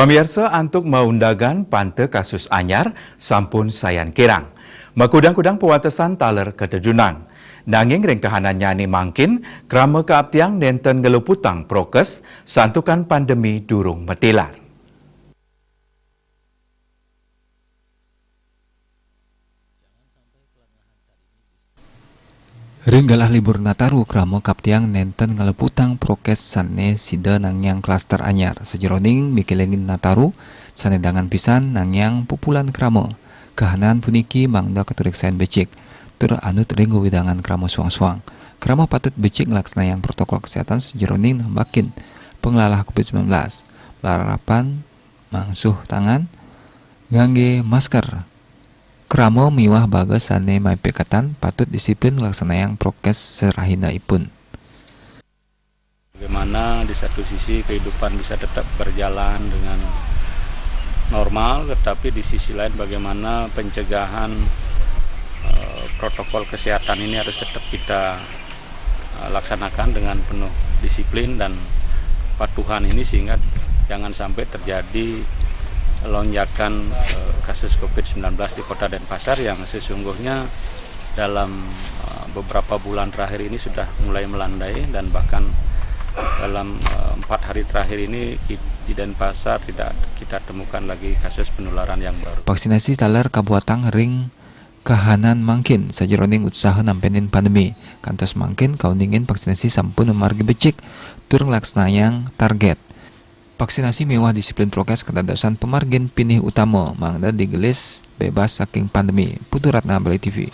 Pamirsa antuk maundagan pante kasus anyar sampun sayan kirang. Makudang-kudang pewatesan taler keterjunang. Nanging ring kahanannya ni mangkin krama keabtiang nenten ngeluputang prokes santukan pandemi durung metilar. Renggalah libur Nataru kramo kaptiang nenten ngaleputang prokes sane sida nangyang klaster anyar. Sejeroning mikelengin Nataru sanedangan pisan nangyang pupulan kramo. Kahanan puniki mangda keturiksain becik. Tur anut ringgo widangan kramo suang-suang. Kramo patut becik ngelaksanayang protokol kesehatan sejeroning nambakin penglalah COVID-19. Larapan mangsuh tangan ngangge masker. Kramo miwah bagas sane mai pekatan patut disiplin laksanayang prokes serahindaipun. Bagaimana di satu sisi kehidupan bisa tetap berjalan dengan normal, tetapi di sisi lain bagaimana pencegahan protokol kesehatan ini harus tetap kita laksanakan dengan penuh disiplin dan kepatuhan ini sehingga jangan sampai terjadi lonjakan kasus COVID-19 di Kota Denpasar yang sesungguhnya dalam beberapa bulan terakhir ini sudah mulai melandai dan bahkan dalam 4 hari terakhir ini di Denpasar tidak kita temukan lagi kasus penularan yang baru. Vaksinasi taler kabuatang ring kahanan mangkin sajeroning usaha nampenin pandemi. Kantos mangkin kauningin vaksinasi sampun memargi becik tur nglaksanayang target. Vaksinasi mewah disiplin prokes kedadosan pemargin pinih utama mangda digelis bebas saking pandemi. Putu Ratna Balai TV.